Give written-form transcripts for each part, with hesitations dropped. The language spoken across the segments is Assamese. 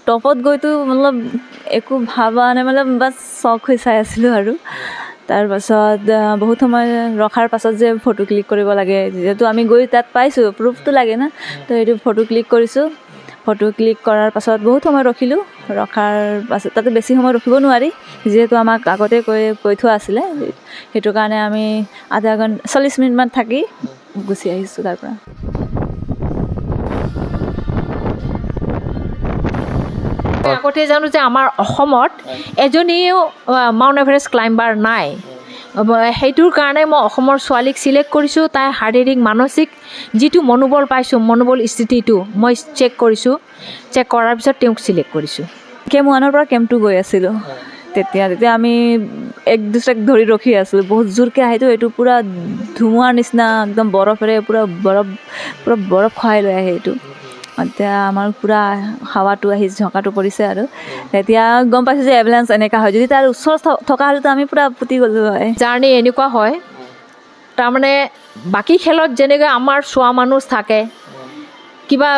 টপত গৈতো মতলব একো ভাবা নাই মতলব বাছ চখ হৈ চাই আছিলোঁ আৰু তাৰপাছত বহুত সময় ৰখাৰ পাছত যে ফটো ক্লিক কৰিব লাগে যিহেতু আমি গৈ তাত পাইছোঁ প্ৰুফটো লাগে না তো সেইটো ফটো ক্লিক কৰিছোঁ ফটো ক্লিক কৰাৰ পাছত বহুত সময় ৰখাৰ পাছত তাতে বেছি সময় ৰখিব নোৱাৰি যিহেতু আমাক আগতে কৈ থোৱা আছিলে সেইটো কাৰণে আমি আধা ঘণ্টা 40 মিনিটমান থাকি গুচি আহিছোঁ তাৰ পৰা আগতে জানো যে আমাৰ অসমত এজনীও মাউণ্ট এভাৰেষ্ট ক্লাইম্বাৰ নাই সেইটোৰ কাৰণে মই অসমৰ ছোৱালীক চিলেক্ট কৰিছোঁ তাই শাৰীৰিক মানসিক যিটো মনোবল পাইছোঁ মনোবল স্থিতিটো মই চেক কৰিছোঁ চেক কৰাৰ পিছত তেওঁক চিলেক্ট কৰিছোঁ কেম্প 1 পৰা কেম্প 2 গৈ আছিলোঁ তেতিয়া আমি এক দুটাক ধৰি ৰখি আছিলোঁ বহুত জোৰকৈ আহিতো এইটো পূৰা ধুমুহাৰ নিচিনা একদম বৰফেৰে পূৰা বৰফ খহাই লৈ আহে এইটো এতিয়া আমাৰ পূৰা হাৱাটো আহি ঝকাটো পৰিছে আৰু তেতিয়া গম পাইছোঁ যে এভেলেঞ্চ এনেকুৱা হয় যদি তাৰ ওচৰত থকা হ'লেতো আমি পূৰা পুতি গ'লোঁ হয় জাৰ্ণি এনেকুৱা হয় তাৰমানে বাকী খেলত যেনেকৈ আমাৰ চোৱা মানুহ থাকে কিবা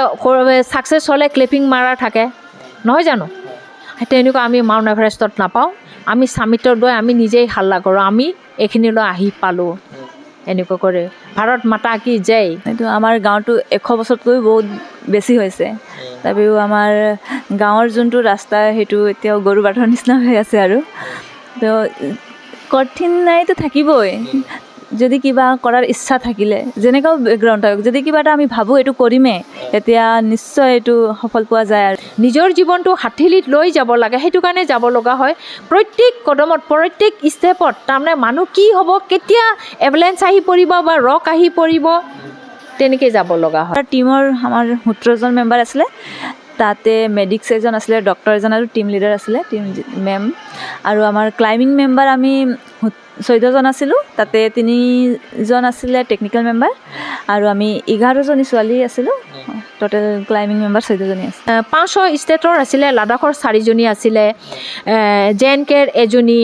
ছাকচেছ হ'লে ক্লেপিং মাৰা থাকে নহয় জানো তেনেকুৱা আমি মাউণ্ট এভাৰেষ্টত নাপাওঁ আমি ছামিটত গৈ আমি নিজেই হাল্লা কৰোঁ আমি এইখিনিলৈ আহি পালোঁ এনেকুৱা কৰে ভাৰত মাতা কি জয় এইটো আমাৰ গাঁৱতো 100 বছৰতকৈ বহুত বেছি হৈছে তথাপিও আমাৰ গাঁৱৰ যোনটো ৰাস্তা সেইটো এতিয়াও গৰু বাটৰ নিচিনা হৈ আছে আৰু তো কঠিনাইতো থাকিবই যদি কিবা কৰাৰ ইচ্ছা থাকিলে যেনেকুৱাও বেকগ্ৰাউণ্ড থাকক যদি কিবা এটা আমি ভাবোঁ এইটো কৰিমেই তেতিয়া নিশ্চয় এইটো সফল পোৱা যায় আৰু নিজৰ জীৱনটো হাতথিলিত লৈ যাব লাগে সেইটো কাৰণে যাব লগা হয় প্ৰত্যেক কদমত প্ৰত্যেক ষ্টেপত তাৰমানে মানুহ কি হ'ব কেতিয়া এভেলেঞ্চ আহি পৰিব বা ৰক আহি পৰিব তেনেকৈ যাব লগা হয় টীমৰ আমাৰ 17জন মেম্বাৰ আছিলে তাতে মেডিক্স এজন আছিলে ডক্টৰ এজন আৰু টীম লিডাৰ আছিলে টীম মেম আৰু আমাৰ ক্লাইম্বিং মেম্বাৰ আমি 14জন আছিলোঁ তাতে 3জন আছিলে টেকনিকেল মেম্বাৰ আৰু আমি 11জনী ছোৱালী আছিলোঁ টোটেল ক্লাইম্বিং মেম্বাৰ 14জনী আছে 5 ষ্টেটৰ আছিলে লাডাখৰ 4জনী আছিলে JNKৰ এজনী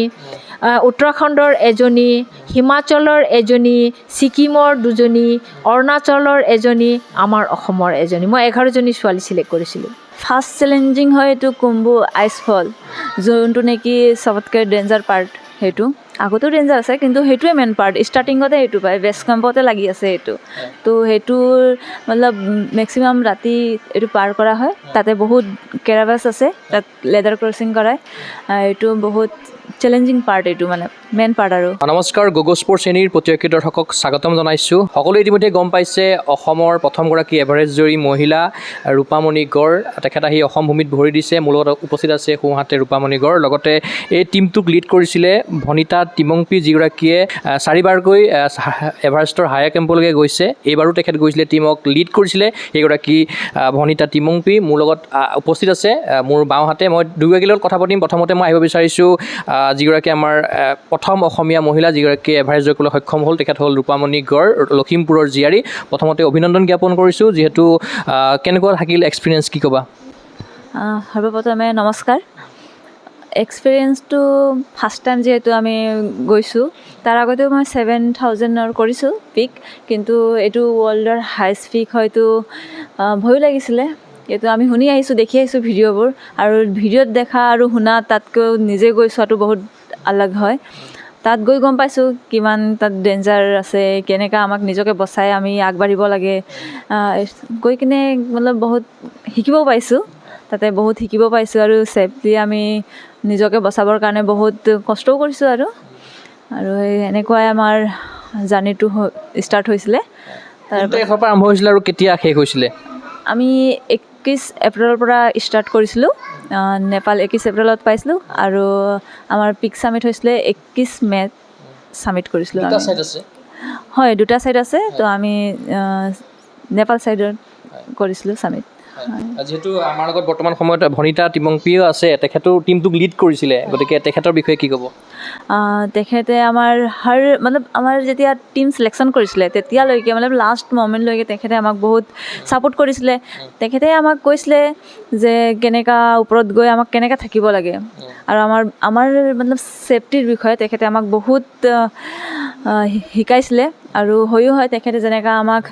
উত্তৰাখণ্ডৰ এজনী হিমাচলৰ এজনী ছিকিমৰ 2জনী অৰুণাচলৰ এজনী আমাৰ অসমৰ এজনী মই 11জনী ছোৱালী চিলেক্ট কৰিছিলোঁ ফাৰ্ষ্ট চেলেঞ্জিং হয় এইটো কুম্বু আইচ ফল যোনটো নেকি চবতকৈ ডেঞ্জাৰ পাৰ্ট সেইটো আগতো ডেঞ্জাৰ আছে কিন্তু সেইটোৱে মেইন পাৰ্ট ষ্টাৰ্টিঙতে সেইটো পায় বেছ কেম্পতে লাগি আছে এইটো তো সেইটোৰ মতলব মেক্সিমাম ৰাতি এইটো পাৰ কৰা হয় তাতে বহুত কেৰাভাছ আছে তাত লেডাৰ ক্ৰচিং কৰায় এইটো বহুত চেলেঞ্জিং পাৰ্ট এইটো মানে মেইন পাৰ্ট আৰু নমস্কাৰ গগো স্পৰ্টছ শ্ৰেণীৰ প্ৰতিযোগী দৰ্শকক স্বাগতম জনাইছোঁ সকলোৱে ইতিমধ্যে গম পাইছে অসমৰ প্ৰথমগৰাকী এভাৰেষ্টজয়ী মহিলা ৰূপামণি গড় তেখেত আহি অসম ভূমিত ভৰি দিছে মোৰ লগত উপস্থিত আছে সোঁহাতে ৰূপামণি গড় লগতে এই টীমটোক লিড কৰিছিলে ভনিতা টিমংপি যিগৰাকীয়ে 4বাৰকৈ এভাৰেষ্টৰ হায়াৰ কেম্পলৈকে গৈছে এইবাৰো তেখেত গৈছিলে টীমক লিড কৰিছিলে সেইগৰাকী ভনিতা টিমংপি মোৰ লগত উপস্থিত আছে মোৰ বাওঁহাতে মই দুগৰাকীৰ লগত কথা পাতিম প্ৰথমতে মই আহিব বিচাৰিছোঁ যিগৰাকী আমাৰ প্ৰথম অসমীয়া মহিলা যিগৰাকী এভাৰেষ্ট জয় কৰিবলৈ সক্ষম হ'ল তেখেত হ'ল ৰূপামণি গড় লখিমপুৰৰ জীয়াৰী প্ৰথমতে অভিনন্দন জ্ঞাপন কৰিছোঁ যিহেতু কেনেকুৱা থাকিল এক্সপিৰিয়েঞ্চ কি ক'বা সৰ্বপ্ৰথমে নমস্কাৰ এক্সপিৰিয়েঞ্চটো ফাৰ্ষ্ট টাইম যিহেতু আমি গৈছোঁ তাৰ আগতেও মই 7,000ৰ কৰিছোঁ পিক কিন্তু এইটো ৱৰ্ল্ডৰ হাইষ্ট পিক হয়তো ভয়ো লাগিছিলে এইটো আমি শুনি আহিছোঁ দেখি আহিছোঁ ভিডিঅ'বোৰ আৰু ভিডিঅ'ত দেখা আৰু শুনা তাতকৈ নিজে গৈ চোৱাটো বহুত আলগ হয় তাত গৈ গম পাইছোঁ কিমান তাত ডেঞ্জাৰ আছে কেনেকৈ আমাক নিজকে বচাই আমি আগবাঢ়িব লাগে গৈ কিনে মতলব বহুত শিকিব পাইছোঁ তাতে বহুত শিকিব পাইছোঁ আৰু ছেফলি আমি নিজকে বচাবৰ কাৰণে বহুত কষ্টও কৰিছোঁ আৰু এনেকুৱাই আমাৰ জাৰ্ণিটো ষ্টাৰ্ট হৈছিলে তাৰপৰা আৰম্ভ হৈছিলে আৰু কেতিয়া শেষ হৈছিলে আমি 21 এপ্ৰিলৰ পৰা ষ্টাৰ্ট কৰিছিলোঁ নেপাল 21 এপ্ৰিলত পাইছিলোঁ আৰু আমাৰ পিক ছামিট হৈছিলে 21 মে'ত ছামিট কৰিছিলোঁ হয় দুটা ছাইড আছে তো আমি নেপাল ছাইডত কৰিছিলোঁ ছামিট যিহেতু আমাৰ লগত বৰ্তমান সময়ত ভনিতা টিমংপিও আছে তেখেতৰ টীমটোক লিড কৰিছিলে গতিকে তেখেতৰ বিষয়ে কি ক'ব তেখেতে আমাৰ আমাৰ যেতিয়া টীম ছিলেকশ্যন কৰিছিলে তেতিয়ালৈকে লাষ্ট মমেণ্টলৈকে তেখেতে আমাক বহুত ছাপোৰ্ট কৰিছিলে তেখেতে আমাক কৈছিলে যে কেনেকুৱা ওপৰত গৈ আমাক কেনেকৈ থাকিব লাগে আৰু আমাৰ ছেফটিৰ বিষয়ে তেখেতে আমাক বহুত শিকাইছিলে আৰু হৈও হয় তেখেতে যেনেকৈ আমাক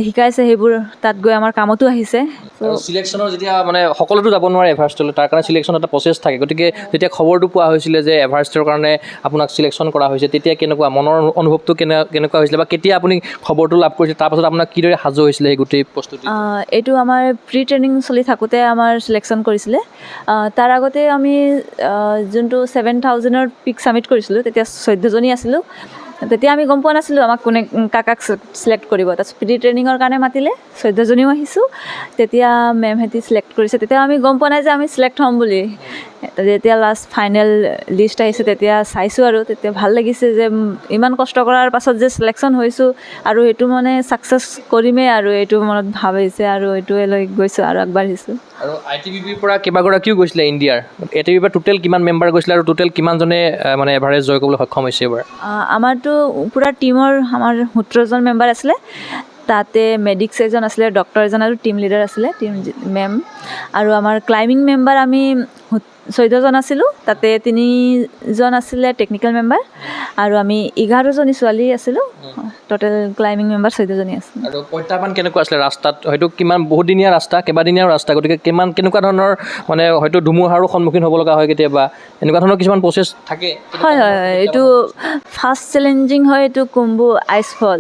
শিকাইছে সেইবোৰ তাত গৈ আমাৰ কামতো আহিছে আৰু চিলেকশ্যনৰ যেতিয়া মানে সকলোতো যাব নোৱাৰে এভাৰেষ্টলৈ, তাৰ কাৰণে চিলেকশ্যন এটা প্ৰচেছ থাকে। গতিকে যেতিয়া খবৰটো পোৱা হৈছিলে যে এভাৰেষ্টৰ কাৰণে আপোনাক চিলেকশ্যন কৰা হৈছে, তেতিয়া কেনেকুৱা মনৰ অনুভৱটো কেনেকুৱা হৈছিলে বা কেতিয়া আপুনি খবৰটো লাভ কৰিছিলে, তাৰপাছত আপোনাক কিদৰে সাজু হৈছিলে সেই গোটেই প্ৰস্তুতি? এইটো আমাৰ প্ৰি ট্ৰেইনিং চলি থাকোঁতে আমাৰ চিলেকশ্যন কৰিছিলে। তাৰ আগতে আমি যোনটো 7,000ৰ পিক ছাবমিট কৰিছিলোঁ, তেতিয়া 14জনী আছিলোঁ। তেতিয়া আমি গম পোৱা নাছিলোঁ আমাক কোনে কাক চিলেক্ট কৰিব। তাৰপিছত প্ৰি ট্ৰেইনিঙৰ কাৰণে মাতিলে, 14জনীও আহিছোঁ। তেতিয়া মেমহঁতি চিলেক্ট কৰিছে, তেতিয়া আমি গম পোৱা নাই যে আমি চিলেক্ট হ'ম বুলি। যেতিয়া লাষ্ট ফাইনেল লিষ্ট আহিছে তেতিয়া চাইছোঁ আৰু তেতিয়া ভাল লাগিছে যে ইমান কষ্ট কৰাৰ পাছত যে চিলেকশ্যন হৈছোঁ আৰু এইটো মানে ছাকচেছ কৰিমেই আৰু এইটো মনত ভাব আহিছে আৰু এইটোৱে লৈ গৈছোঁ আৰু আগবাঢ়িছোঁ। আৰু ITBPৰ পৰা কেইবাগৰাকীও গৈছিলে ইণ্ডিয়াৰ? ITBPৰ পৰা টোটেল কিমান মেম্বাৰ গৈছিলে আৰু টোটেল কিমানজনে মানে এভাৰেজ জয় কৰিবলৈ সক্ষম হৈছে এইবাৰ? আমাৰতো পূৰা টীমৰ আমাৰ 17জন মেম্বাৰ আছিলে। তাতে মেডিক্স এজন আছিলে, ডক্টৰ এজন আৰু টীম লিডাৰ আছিলে, টীম মেম। আৰু আমাৰ ক্লাইম্বিং মেম্বাৰ আমি 14জন আছিলোঁ। তাতে 3জন আছিলে টেকনিকেল মেম্বাৰ আৰু আমি 11জনী ছোৱালী আছিলোঁ। টোটেল ক্লাইম্বিং মেম্বাৰ 14জনী আছিল। আৰু প্ৰত্যাহ্বান কেনেকুৱা আছিলে ৰাস্তাত? হয়তো বহুদিনীয়া ৰাস্তা, কেইবাদিনীয়াও ৰাস্তা, গতিকে কেনেকুৱা ধৰণৰ মানে হয়তো ধুমুহাৰো সন্মুখীন হ'ব লগা হয় কেতিয়াবা, এনেকুৱা ধৰণৰ কিছুমান প্ৰচেছ থাকে? হয়, এইটো ফাৰ্ষ্ট চেলেঞ্জিং হয় এইটো কুম্বু আইচ ফল,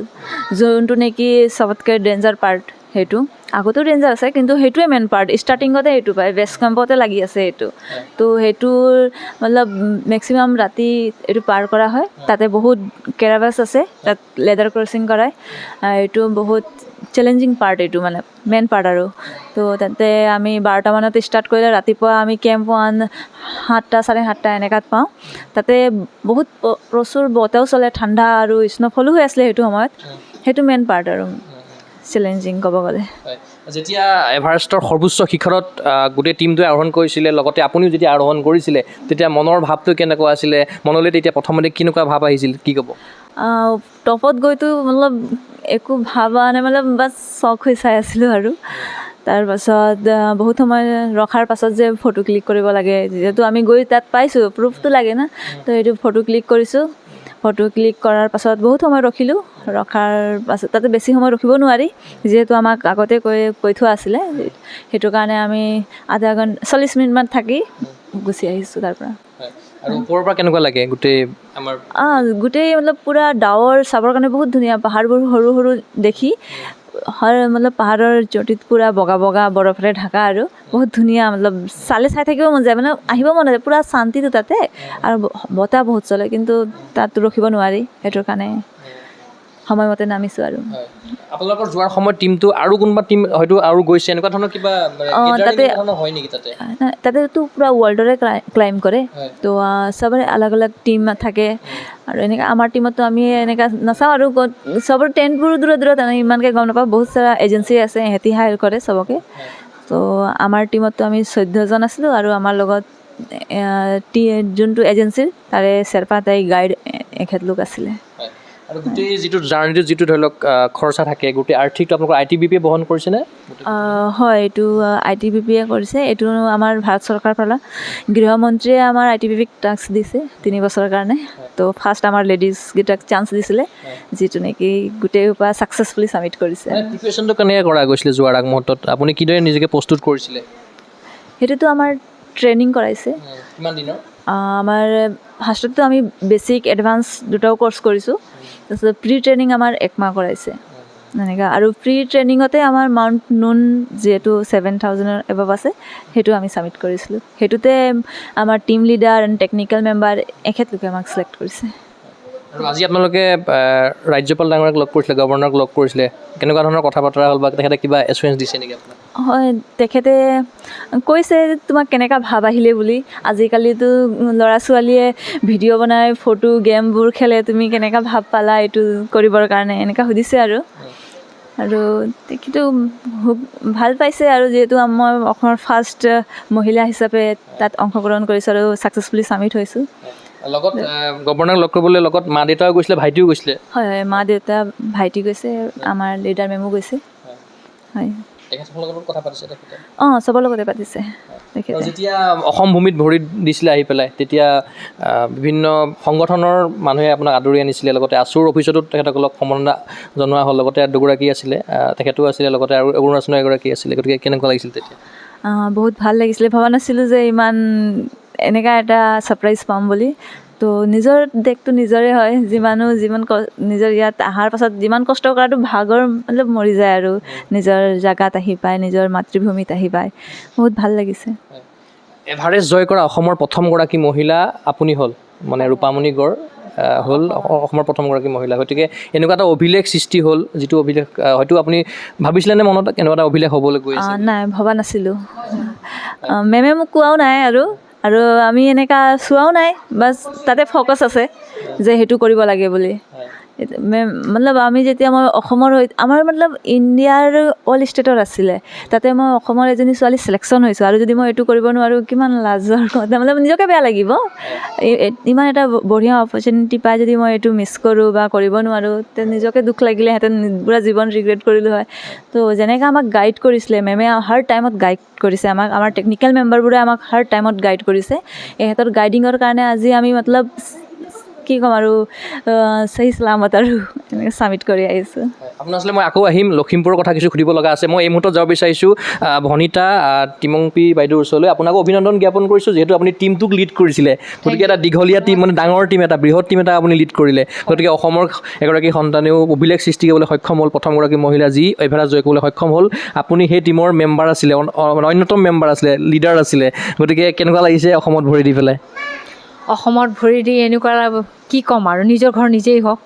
যোনটো নেকি চবতকৈ ডেঞ্জাৰ পাৰ্ট। সেইটো আগতেও ডেঞ্জাৰ আছে কিন্তু সেইটোৱে মেইন পাৰ্ট। ষ্টাৰ্টিঙতে সেইটো পায়, বেছ কেম্পতে লাগি আছে এইটো। তো সেইটোৰ মতলব মেক্সিমাম ৰাতি এইটো পাৰ কৰা হয়। তাতে বহুত কেৰাভাছ আছে, তাত লেডাৰ ক্ৰচিং কৰায়। এইটো বহুত চেলেঞ্জিং পাৰ্ট, এইটো মানে মেইন পাৰ্ট আৰু। তো তাতে আমি 12টামানত ষ্টাৰ্ট কৰিলে ৰাতিপুৱা আমি কেম্প 1 7টা 7:30 এনেকুৱাত পাওঁ। তাতে বহুত প্ৰচুৰ বতাহও চলে, ঠাণ্ডা আৰু স্ন'ফলো হৈ আছিলে সেইটো সময়ত। সেইটো মেইন পাৰ্ট আৰু চেলেঞ্জিং ক'ব গ'লে। যেতিয়া এভাৰেষ্টৰ সৰ্বোচ্চ শিখৰত গোটেই টীমটোৱে আৰোহণ কৰিছিলে, লগতে আপুনিও যেতিয়া আৰোহণ কৰিছিলে, তেতিয়া মনৰ ভাৱটো কেনেকুৱা আছিলে? মনলৈ তেতিয়া প্ৰথমতে কেনেকুৱা ভাৱ আহিছিল, কি ক'ব? টপত গৈতো মতলব একো ভাবা নাই, মানে বাছ চখ হৈ চাই আছিলোঁ আৰু। তাৰপাছত বহুত সময় ৰখাৰ পাছত যে ফটো ক্লিক কৰিব লাগে, যিহেতু আমি গৈ তাত পাইছোঁ, প্ৰুফটো লাগে না। তো সেইটো ফটো ক্লিক কৰিছোঁ। ফটো ক্লিক কৰাৰ পাছত বহুত সময় ৰখিলোঁ। ৰখাৰ পাছত তাতে বেছি সময় ৰখিব নোৱাৰি, যিহেতু আমাক আগতে কৈ থোৱা আছিলে। সেইটো কাৰণে আমি আধা ঘণ্টা 40 মিনিটমান থাকি গুচি আহিছোঁ তাৰ পৰা। আৰু ওপৰৰ পৰা কেনেকুৱা লাগে গোটেই আমাৰ? গোটেই মতলব পূৰা ডাৱৰ চাবৰ কাৰণে বহুত ধুনীয়া, পাহাৰবোৰ সৰু সৰু দেখি, মতলব পাহাৰৰ চটিত পূৰা বগা বগা বৰফেৰে ঢাকা আৰু বহুত ধুনীয়া, মতলব চাই থাকিব মন যায়, মানে আহিব মন নাযায়। পূৰা শান্তিটো তাতে আৰু বতাহ বহুত চলে, কিন্তু তাত ৰখিব নোৱাৰি। সেইটোৰ কাৰণে সময়মতে নামিছোঁ আৰু। আপোনালোকৰ যোৱাৰ সময়ত টীমটো আৰু কোনোবা টীম হয়তো আৰু গৈছে, এনেকুৱা ধৰণৰ কিবা তাতে হয় নেকি তাতে? তাতেতো পূৰা ৱৰ্ল্ডৰে ক্লাইম্ব কৰে, তো চবৰে আলগ আলগ টীম থাকে। আৰু এনেকৈ আমাৰ টীমতো আমি এনেকৈ নাচাওঁ আৰু চবৰে টেণ্টবোৰ দূৰত দূৰত, আমি ইমানকৈ গম নাপাওঁ। বহুত সাৰা এজেঞ্চি আছে, সিহঁতি হায়াৰ কৰে চবকে। তো আমাৰ টীমতো আমি 14জন আছিলোঁ আৰু আমাৰ লগত যোনটো এজেঞ্চিৰ তাৰে শ্বেৰপা তাই গাইড এখেতলোক আছিলে। আৰু গোটেই যিটো জাৰ্ণিটো, যিটো ধৰি লওক খৰচা থাকে, গোটেই আৰ্থিকটো আপোনালোকৰ ITBPয়ে বহন কৰিছেনে? হয়, এইটো ITBPয়ে কৰিছে। এইটো আমাৰ ভাৰত চৰকাৰৰ পৰা গৃহমন্ত্ৰীয়ে আমাৰ ITBPক টাস্ক দিছে 3 বছৰৰ কাৰণে। তো ফাৰ্ষ্ট আমাৰ লেডিজকেইটাক চান্স দিছিলে, যিটো নেকি গোটেই পৰা ছাকচেছফুলি ছাবমিট কৰিছে। প্ৰিপেৰেশ্যনটো কেনেকৈ কৰা গৈছিলে যোৱাৰ আগমুহূৰ্তত? আপুনি কিদৰে নিজকে প্ৰস্তুত কৰিছিলে? সেইটোতো আমাৰ ট্ৰেইনিং কৰাইছে। কিমান দিনৰ? আমাৰ ফাৰ্ষ্টততো আমি বেছিক এডভান্স দুটাও কৰ্চ কৰিছোঁ। তাৰপিছত প্ৰি ট্ৰেইনিং আমাৰ 1 মাহ কৰাইছে এনেকুৱা। আৰু প্ৰি ট্ৰেইনিঙতে আমাৰ মাউণ্ট নুন যিহেতু 7,000ৰ এবাভ আছে, সেইটো আমি ছাবমিট কৰিছিলোঁ। সেইটোতে আমাৰ team leader and technical member এখেতলোকে আমাক চিলেক্ট কৰিছে। আৰু আজি আপোনালোকে ৰাজ্যপাল ডাঙৰীয়াক লগ কৰিছিলে, গভৰ্ণৰক লগ কৰিছিলে, কেনেকুৱা ধৰণৰ কথা বতৰা হ'ল বা তেখেতে কিবা এছুৰেঞ্চ দিছে নেকি আপোনাক? হয়, তেখেতে কৈছে তোমাক কেনেকুৱা ভাৱ আহিলে বুলি। আজিকালিতো ল'ৰা ছোৱালীয়ে ভিডিঅ' বনাই ফটো গেমবোৰ খেলে, তুমি কেনেকুৱা ভাৱ পালা এইটো কৰিবৰ কাৰণে, এনেকুৱা সুধিছে আৰু তেখেতেও ভাল পাইছে। আৰু যিহেতু মই অসমৰ ফাৰ্ষ্ট মহিলা হিচাপে তাত অংশগ্ৰহণ কৰিছোঁ আৰু ছাকচেছফুলি ছাবমিট হৈছোঁ। লগত গভৰ্ণৰক লগ কৰিবলৈ লগত মা দেউতাও গৈছিলে, ভাইটিও গৈছিলে? হয়, মা দেউতা ভাইটি গৈছে, আমাৰ লিডাৰ মেমো গৈছে। হয়। তেখেতসকলৰ লগত কথা পাতিছে তেখেতে অঁ চবৰ লগতে পাতিছে তেখেতে। যেতিয়া অসম ভূমিত ভৰি দিছিলে আহি পেলাই তেতিয়া বিভিন্ন সংগঠনৰ মানুহে আপোনাক আদৰি আনিছিলে, লগতে আছুৰ অফিচতো তেখেতসকলক সম্বৰ্ধনা জনোৱা হ'ল, লগতে দুগৰাকী আছিলে, তেখেতো আছিলে, লগতে আৰু অৰুণাচলৰ এগৰাকী আছিলে। গতিকে কেনেকুৱা লাগিছিল তেতিয়া? বহুত ভাল লাগিছিলে, ভবা নাছিলোঁ যে ইমান এনেকুৱা এটা ছাৰপ্ৰাইজ পাম বুলি। তো নিজৰ দেশটো নিজৰে হয়, নিজৰ ইয়াত অহাৰ পাছত যিমান কষ্ট কৰাটো ভাগৰ মতলব মৰি যায় আৰু নিজৰ জেগাত আহি পায়, নিজৰ মাতৃভূমিত আহি পায়, বহুত ভাল লাগিছে। এভাৰেষ্ট জয় কৰা অসমৰ প্ৰথমগৰাকী মহিলা আপুনি হ'ল, মানে ৰূপামণি গড় হ'ল অসমৰ প্ৰথমগৰাকী মহিলা। গতিকে এনেকুৱা এটা অভিলেখ সৃষ্টি হ'ল, যিটো অভিলেখ হয়তো আপুনি ভাবিছিলেনে মনত এনেকুৱা এটা অভিলেখ হ'বলৈ গৈ আছে? নাই, ভবা নাছিলোঁ। মেমে মোক কোৱাও নাই আৰু আমি এনেকুৱা চোৱাও নাই, বাছ তাতে ফ'কাছ আছে যে সেইটো কৰিব লাগে বুলি। মতলব আমি যেতিয়া মই অসমৰ আমাৰ মতলব ইণ্ডিয়াৰ অল ষ্টেটৰ আছিলে, তাতে মই অসমৰ এজনী ছোৱালী চিলেকশ্যন হৈছোঁ, আৰু যদি মই এইটো কৰিব নোৱাৰোঁ কিমান লাজৰ কথা, মতলব নিজকে বেয়া লাগিব। ইমান এটা বঢ়িয়া অপৰচুনিটি পাই যদি মই এইটো মিছ কৰোঁ বা কৰিব নোৱাৰোঁ, তে নিজকে দুখ লাগিলেহেঁতেন, পুৰা জীৱন ৰিগ্ৰেট কৰিলোঁ হয়। তো যেনেকৈ আমাক গাইড কৰিছিলে মেমে, হাৰ টাইমত গাইড কৰিছে আমাক, আমাৰ টেকনিকেল মেম্বাৰবোৰে আমাক হাৰ টাইমত গাইড কৰিছে। এহেঁতৰ গাইডিঙৰ কাৰণে আজি আমি মতলব কি ক'ম আৰু সহি চলামত আৰু এনেকৈ ছাবমিট কৰি আহিছোঁ। আপোনাৰ আচলতে মই আকৌ আহিম, লখিমপুৰৰ কথা কিছু সুধিব লগা আছে। মই এই মুহূৰ্তত যাব বিচাৰিছোঁ ভনিতা টিমংপি বাইদেউৰ ওচৰলৈ। আপোনাকো অভিনন্দন জ্ঞাপন কৰিছোঁ, যিহেতু আপুনি টীমটোক লিড কৰিছিলে। গতিকে এটা দীঘলীয়া টীম, মানে ডাঙৰ টীম এটা, বৃহৎ টীম এটা আপুনি লিড কৰিলে। গতিকে অসমৰ এগৰাকী সন্তানেও অভিলেখ সৃষ্টি কৰিবলৈ সক্ষম হ'ল, প্ৰথমগৰাকী মহিলা যি এভাৰেষ্ট জয় কৰিবলৈ সক্ষম হ'ল। আপুনি সেই টীমৰ মেম্বাৰ আছিলে, অন্যতম মেম্বাৰ আছিলে, লিডাৰ আছিলে। গতিকে কেনেকুৱা লাগিছে অসমত ভৰি দি পেলাই? অসমত ভৰি দি এনেকুৱা কি ক'ম আৰু, নিজৰ ঘৰ নিজেই হওক,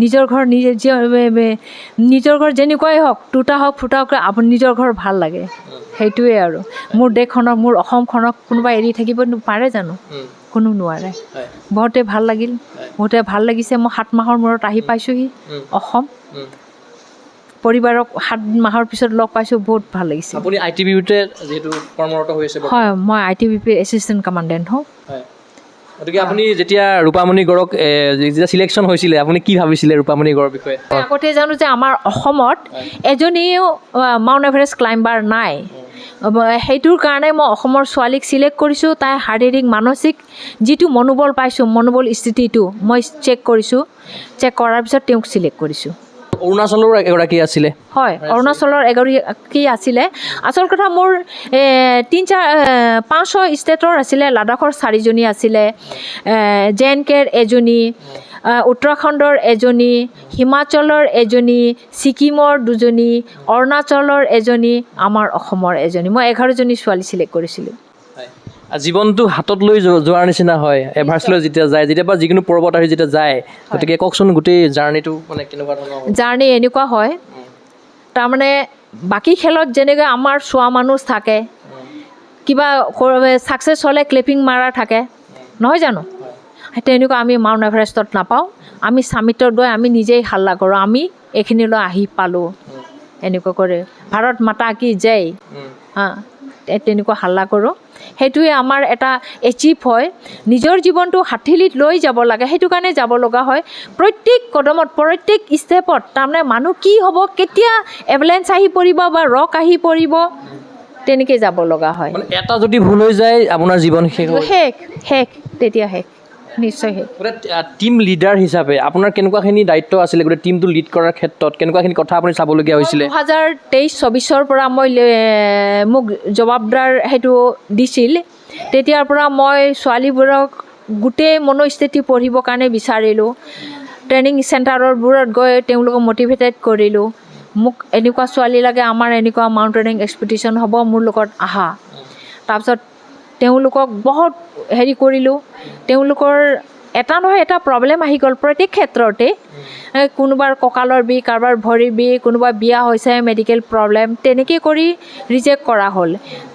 নিজৰ ঘৰ নিজৰ ঘৰ যেনেকুৱাই হওক, টুটা হওক ফুটা হওক, আপুনি নিজৰ ঘৰ ভাল লাগে, সেইটোৱে আৰু। মোৰ দেশখনক, মোৰ অসমখনক কোনোবা এৰি থাকিব পাৰে জানো? কোনো নোৱাৰে। বহুতে ভাল লাগিল, বহুতে ভাল লাগিছে। মই 7 মাহৰ মূৰত আহি পাইছোঁহি অসম, পৰিবাৰক 7 মাহৰ পিছত লগ পাইছোঁ, বহুত ভাল লাগিছে। আপুনি ITBPতে যিহেতু কৰ্মৰত হৈ আছে? হয়, মই ITBPৰ এছিষ্টেণ্ট কমাণ্ডেণ্ট হওঁ। গতিকে আপুনি যেতিয়া ৰূপামণি গড়ক যেতিয়া চিলেকশ্যন হৈছিলে, আপুনি কি ভাবিছিলে ৰূপামণি গড়ৰ বিষয়ে? আগতে জানো যে আমাৰ অসমত এজনীও মাউণ্ট এভাৰেষ্ট ক্লাইম্বাৰ নাই, সেইটোৰ কাৰণে মই অসমৰ ছোৱালীক চিলেক্ট কৰিছোঁ। তাই শাৰীৰিক মানসিক যিটো মনোবল পাইছোঁ, মনোবল স্থিতিটো মই চেক কৰিছোঁ, চেক কৰাৰ পিছত তেওঁক চিলেক্ট কৰিছোঁ। অৰুণাচলৰ এগৰাকী আছিলে? হয়, অৰুণাচলৰ এগৰাকী আছিলে। আচল কথা মোৰ 5-6 ষ্টেটৰ আছিলে, লাডাখৰ 4জনী আছিলে, JNKৰ এজনী, উত্তৰাখণ্ডৰ এজনী, হিমাচলৰ এজনী, ছিকিমৰ 2জনী, অৰুণাচলৰ এজনী, আমাৰ অসমৰ এজনী। মই 11জনী ছোৱালী চিলেক্ট কৰিছিলোঁ। জীৱনটো হাতত লৈ যোৱাৰ নিচিনা হয় এভাৰেষ্টলৈ যেতিয়া যায়, যেতিয়াবা যিকোনো পৰ্বত আহি যেতিয়া যায়। গতিকে কওকচোন গোটেই জাৰ্ণিটো মানে কেনেকুৱা ধৰণৰ? জাৰ্ণি এনেকুৱা হয়, তাৰমানে বাকী খেলত যেনেকৈ আমাৰ চোৱা মানুহ থাকে, কিবা ছাকচেছ হ'লে ক্লেপিং মাৰা থাকে, নহয় জানো? তেনেকুৱা আমি মাউণ্ট এভাৰেষ্টত নাপাওঁ। আমি ছামিটত গৈ আমি নিজেই হাল্লা কৰোঁ, আমি এইখিনিলৈ আহি পালোঁ, এনেকুৱা কৰে, ভাৰত মাতা কি জয়, তেনেকুৱা হাল্লা কৰোঁ। সেইটোৱে আমাৰ এটা এচিভ হয়। নিজৰ জীৱনটো হাতথিলিত লৈ যাব লাগে, সেইটো কাৰণে যাব লগা হয়। প্ৰত্যেক কদমত, প্ৰত্যেক ষ্টেপত তাৰমানে মানুহ কি হ'ব, কেতিয়া এভলেঞ্চ আহি পৰিব বা ৰক আহি পৰিব, তেনেকৈ যাব লগা হয়। এটা যদি ভুল হৈ যায় আপোনাৰ জীৱন শেষ, তেতিয়া শেষ, নিশ্চয় শেষ। টীম লিডাৰ হিচাপে আপোনাৰ কেনেকুৱাখিনি দায়িত্ব আছিলে গোটেই টীমটো লিড কৰাৰ ক্ষেত্ৰত? কেনেকুৱাখিনি কথা আপুনি চাবলগীয়া হৈছিলে? 2023-24 পৰা মই মোক জবাবদাৰ সেইটো দিছিল। তেতিয়াৰ পৰা মই ছোৱালীবোৰক গোটেই মনোস্থিতি পঢ়িবৰ কাৰণে বিচাৰিলোঁ, ট্ৰেইনিং চেণ্টাৰবোৰত গৈ তেওঁলোকক মটিভেটেড কৰিলোঁ। মোক এনেকুৱা ছোৱালী লাগে, আমাৰ এনেকুৱা মাউণ্টেনিং এক্সপিডিশ্যন হ'ব, মোৰ লগত আহা। তাৰপিছত তেওঁলোকক বহুত কৰিলোঁ। তেওঁলোকৰ এটা নহয় এটা প্ৰব্লেম আহি গ'ল প্ৰত্যেক ক্ষেত্ৰতে, কোনোবাৰ কঁকালৰ বিষ, কাৰোবাৰ ভৰিৰ বিষ, কোনোবা বিয়া হৈছে, মেডিকেল প্ৰব্লেম, তেনেকৈ কৰি ৰিজেক্ট কৰা হ'ল।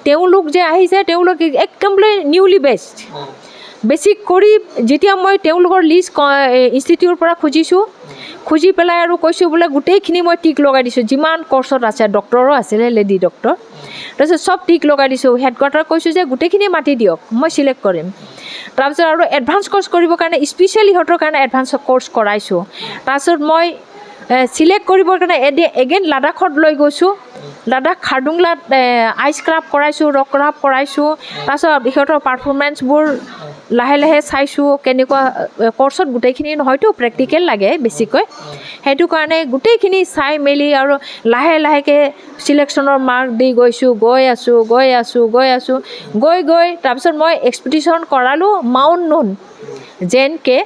তেওঁলোক যে আহিছে, তেওঁলোক একদম নিউলি বেছিক কৰি যেতিয়া মই তেওঁলোকৰ লিষ্ট ইনষ্টিটিউটৰ পৰা খুজি পেলাই আৰু কৈছোঁ বোলে গোটেইখিনি মই টিক লগাই দিছোঁ, যিমান কৰ্চত আছে, ডক্টৰো আছিলে, লেডি ডক্টৰ, তাৰপিছত চব টিক লগাই দিছোঁ। হেডকোৱাৰ্টাৰ কৈছোঁ যে গোটেইখিনি মাতি দিয়ক, মই চিলেক্ট কৰিম। তাৰপিছত আৰু এডভান্স কোৰ্চ কৰিবৰ কাৰণে স্পেচিয়েলি সিহঁতৰ কাৰণে এডভান্স কোৰ্চ কৰাইছোঁ। তাৰপিছত মই চিলেক্ট কৰিবৰ কাৰণে এগেইন লাডাখত লৈ গৈছোঁ। লাডাখ খাৰডুংলাত আইচ ক্ৰাফ্ট কৰাইছোঁ, ৰক ক্ৰাফ্ট কৰাইছোঁ। তাৰপিছত সিহঁতৰ পাৰফৰ্মেঞ্চবোৰ লাহে লাহে চাইছোঁ কেনেকুৱা। কৰ্চত গোটেইখিনি নহয়তো, প্ৰেক্টিকেল লাগে বেছিকৈ। সেইটো কাৰণে গোটেইখিনি চাই মেলি আৰু লাহে লাহেকৈ চিলেকশ্যনৰ মাৰ্ক দি গৈ আছোঁ। তাৰপিছত মই এক্সপিডিশ্যন কৰালোঁ মাউণ্ট নুন, জে.এন.কে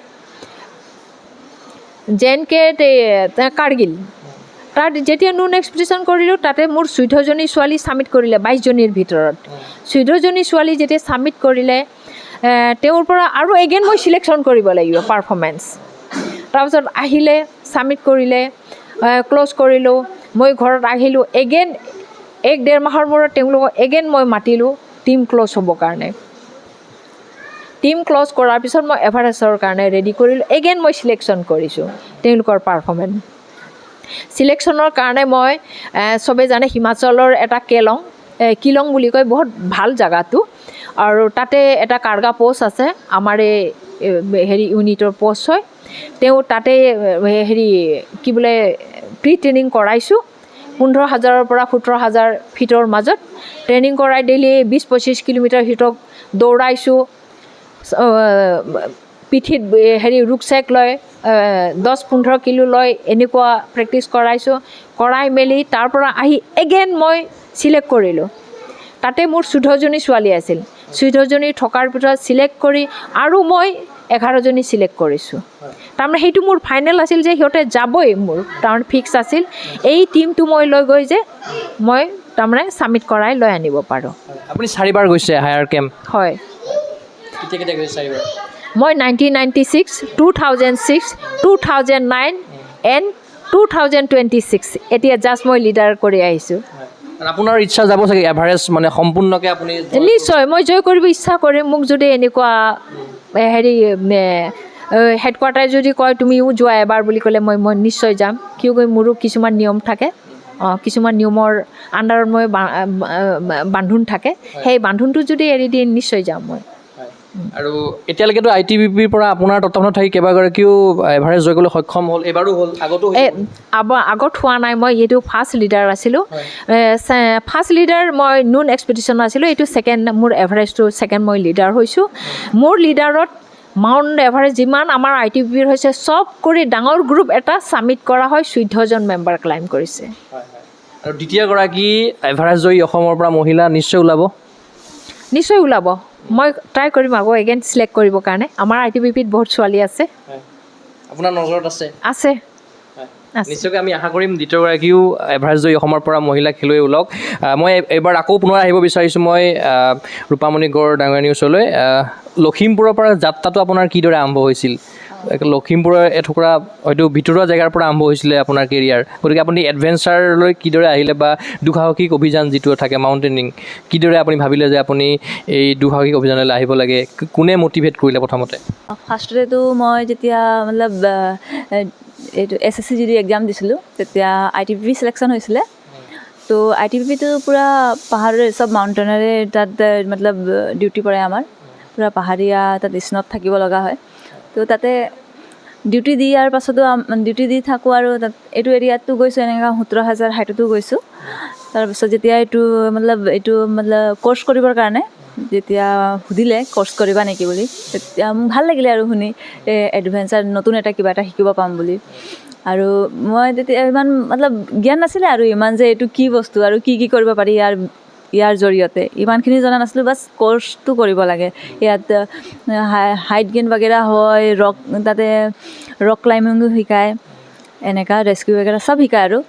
কাৰ্গিল। তাত যেতিয়া নুন এক্সপিডিশ্যন কৰিলোঁ, তাতে মোৰ 14জনী ছোৱালী ছাবমিট কৰিলে 22জনীৰ ভিতৰত। 14জনী ছোৱালী যেতিয়া ছাবমিট কৰিলে, তেওঁৰ পৰা আৰু এগেইন মই চিলেকশ্যন কৰিব লাগিব পাৰফৰ্মেঞ্চ। তাৰপিছত আহিলে, ছাবমিট কৰিলে, ক্ল'জ কৰিলোঁ। মই ঘৰত আহিলোঁ, এগেইন 1-1.5 মাহৰ মূৰত তেওঁলোকক এগেইন মই মাতিলোঁ টিম ক্ল'জ হ'বৰ কাৰণে। টিম ক্ল'জ কৰাৰ পিছত মই এভাৰেষ্টৰ কাৰণে ৰেডি কৰিলোঁ। এগেইন মই চিলেকশ্যন কৰিছোঁ তেওঁলোকৰ পাৰফৰ্মেঞ্চ। চিলেকশ্যনৰ কাৰণে মই চবেই জানে হিমাচলৰ এটা কিলং বুলি কয়, বহুত ভাল জেগাটো। আৰু তাতে এটা কাৰ্গা প'ষ্ট আছে, আমাৰ এই ইউনিটৰ প'ষ্ট হয়। তেওঁ তাতে কি বোলে প্ৰি ট্ৰেইনিং কৰাইছোঁ 15,000 পৰা 17,000 ফিটৰ মাজত ট্ৰেইনিং কৰাই ডেইলি 20-25 কিলোমিটাৰ সিহঁতক দৌৰাইছোঁ। পিঠিত ৰুকছেক লৈ 10-15 কিলো লৈ এনেকুৱা প্ৰেক্টিছ কৰাই মেলি তাৰ পৰা আহি এগেইন মই চিলেক্ট কৰিলোঁ। তাতে মোৰ 14জনী ছোৱালী আছিল। 14জনী থকাৰ ভিতৰত চিলেক্ট কৰি আৰু মই 11জনী চিলেক্ট কৰিছোঁ। তাৰমানে সেইটো মোৰ ফাইনেল আছিল যে সিহঁতে যাবই, মোৰ তাৰমানে ফিক্স আছিল। এই টিমটো মই লৈ গৈ যে মই তাৰমানে ছাবমিট কৰাই লৈ আনিব পাৰোঁ। আপুনি 4বাৰ গৈছে হায়াৰ কেম্প? হয়, কেতিয়া গৈছে 4বাৰ? মই 1996, 2006, 2009 এণ্ড 2026 এতিয়া জাষ্ট মই লিডাৰ কৰি আহিছোঁ। আপোনাৰ ইচ্ছা যাব চাগে এভাৰেষ্ট মানে সম্পূৰ্ণকৈ আপুনি? নিশ্চয় মই জয় কৰিব ইচ্ছা কৰিম। মোক যদি এনেকুৱা হেডকোৱাৰ্টাৰে যদি কয় তুমিও যোৱা এবাৰ বুলি ক'লে মই নিশ্চয় যাম। কিয়কৈ মোৰো কিছুমান নিয়ম থাকে, কিছুমান নিয়মৰ আণ্ডাৰত মই বান্ধোন থাকে। সেই বান্ধোনটো যদি এৰি দিয়ে নিশ্চয় যাম মই। আৰু এতিয়ালৈকেতো ITBPৰ পৰা আপোনাৰ তত্ত্বাৱধানত থাকি কেইবাগৰাকীও এভাৰেষ্ট জয় কৰিবলৈ সক্ষম হ'ল, এবাৰো হ'ল, আগত হোৱা নাই। মই এইটো ফাৰ্ষ্ট লিডাৰ আছিলোঁ। ফাৰ্ষ্ট লিডাৰ মই নুন এক্সপিডিশ্যন আছিলোঁ। এইটো মোৰ এভাৰেষ্টটো ছেকেণ্ড মই লিডাৰ হৈছোঁ। মোৰ লিডাৰত মাউণ্ট এভাৰেষ্ট যিমান আমাৰ ITBPৰ হৈছে চব কৰি ডাঙৰ গ্ৰুপ এটা ছাবমিট কৰা হয়। 14জন মেম্বাৰ ক্লাইম কৰিছে। আৰু দ্বিতীয়গৰাকী এভাৰেষ্ট জয়ী অসমৰ পৰা মহিলা নিশ্চয় ওলাব। মই ট্ৰাই কৰিম আকৌ এগেইন চিলেক্ট কৰিবৰ কাৰণে। আমাৰ ITBPত বহুত ছোৱালী আছে। আপোনাৰ নজৰত আছে। নিশ্চয়কৈ আমি আশা কৰিম দ্বিতীয়গৰাকীও এভাৰেষ্ট জয়ী অসমৰ পৰা মহিলা খেলুৱৈ ওলাওক। মই এইবাৰ আকৌ পুনৰ আহিব বিচাৰিছোঁ মই ৰূপামণি গড় ডাঙৰীয়ানীৰ ওচৰলৈ। লখিমপুৰৰ পৰা যাত্ৰাটো আপোনাৰ কিদৰে আৰম্ভ হৈছিল? লখিমপুৰৰ এটুকুৰা হয়তো ভিতৰুৱা জেগাৰ পৰা আৰম্ভ হৈছিলে আপোনাৰ কেৰিয়াৰ। গতিকে আপুনি এডভেঞ্চাৰলৈ কিদৰে আহিলে বা দুঃসাহসিক অভিযান যিটো থাকে মাউণ্টেইনিং, কিদৰে আপুনি ভাবিলে যে আপুনি এই দুঃসাহসিক অভিযানলৈ আহিব লাগে? কোনে মটিভেট কৰিলে প্ৰথমতে? ফাৰ্ষ্টতেতো মই যেতিয়া এইটো SSC যদি এক্সাম দিছিলোঁ তেতিয়া ITBP চিলেকশ্যন হৈছিলে। তো ITBPটো পূৰা পাহাৰৰ চব মাউণ্টেইনেৰে তাত ডিউটি পৰে আমাৰ। পূৰা পাহাৰীয়া, তাত স্নত থাকিব লগা হয়। তো তাতে ডিউটি দিয়াৰ পাছতো ডিউটি দি থাকোঁ আৰু তাত এইটো এৰিয়াতো গৈছোঁ, এনেকুৱা 17,000 হাইটতো গৈছোঁ। তাৰপিছত যেতিয়া এইটো কোৰ্চ কৰিবৰ কাৰণে যেতিয়া সুধিলে কোৰ্চ কৰিবা নেকি বুলি, তেতিয়া মোক ভাল লাগিলে আৰু শুনি এডভেঞ্চাৰ নতুন কিবা এটা শিকিব পাম বুলি। আৰু মই তেতিয়া ইমান জ্ঞান নাছিলে আৰু ইমান যে এইটো কি বস্তু আৰু কি কৰিব পাৰি ইয়াৰ জৰিয়তে ইমানখিনি জনা নাছিলোঁ। বাছ কোৰ্চটো কৰিব লাগে। ইয়াত হাইট গেইন বাগেৰা হয়, তাতে ৰক ক্লাইম্বিঙো শিকায়, এনেকুৱা ৰেস্কিউ বাগেৰা চব শিকায়। আৰু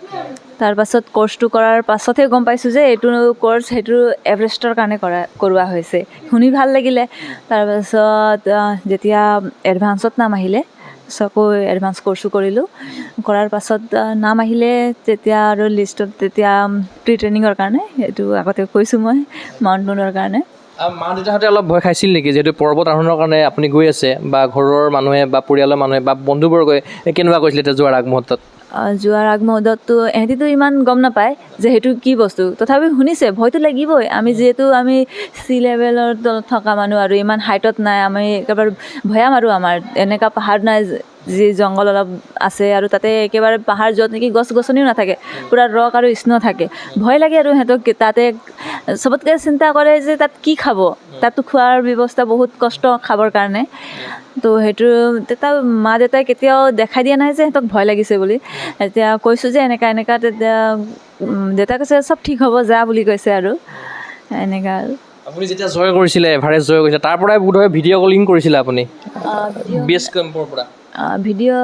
তাৰপাছত কোৰ্চটো কৰাৰ পাছতহে গম পাইছোঁ যে এইটো কোৰ্চ সেইটো এভাৰেষ্টৰ কাৰণে কৰোৱা হৈছে। শুনি ভাল লাগিলে। তাৰপাছত যেতিয়া এডভান্সত নাম আহিলে আকৌ এডভান্স কোৰ্চো কৰিলোঁ। কৰাৰ পাছত নাম আহিলে তেতিয়া আৰু লিষ্টত তেতিয়া প্ৰি ট্ৰেইনিঙৰ কাৰণে, এইটো আগতে কৈছোঁ মই মাউণ্ট নুনৰ কাৰণে। মা দেউতাহঁতে অলপ ভয় খাইছিল নেকি? যিহেতু পৰ্বত আৰোহণৰ কাৰণে আপুনি গৈ আছে, বা ঘৰৰ মানুহে বা পৰিয়ালৰ মানুহে বা বন্ধুবৰ্গই কেনেকুৱা কৈছিলে এতিয়া যোৱাৰ আগমুহূৰ্তত? যোৱাৰ আগমুহূৰ্ততো এহেঁতিতো ইমান গম নাপায় যে সেইটো কি বস্তু, তথাপি শুনিছে। ভয়টো লাগিবই। যিহেতু আমি চি লেভেলৰ তলত থকা মানুহ আৰু ইমান হাইটত নাই, আমি একেবাৰে ভৈয়াম আৰু আমাৰ এনেকুৱা পাহাৰ নাই যি জংঘল অলপ আছে আৰু তাতে একেবাৰে পাহাৰ য'ত নেকি গছ গছনিও নাথাকে, পূৰা ৰক আৰু স্ন' থাকে। ভয় লাগে আৰু সিহঁতক তাতে চবতকৈ চিন্তা কৰে যে তাত কি খাব, তাততো খোৱাৰ ব্যৱস্থা বহুত কষ্ট খাবৰ কাৰণে। তো সেইটো তেতিয়া মা দেউতাই কেতিয়াও দেখাই দিয়া নাই যে সিহঁতক ভয় লাগিছে বুলি। এতিয়া কৈছোঁ যে এনেকুৱা তেতিয়া দেউতাই কৈছে চব ঠিক হ'ব যা বুলি কৈছে আৰু এনেকুৱা আৰু। আপুনি যেতিয়া জয় কৰিছিলে, এভাৰেষ্ট জয় কৰিছিলে, তাৰ পৰাই বোধহয় ভিডিঅ' কলিং কৰিছিলে আপুনি বেছ কেম্পৰ পৰা? ভিডিঅ'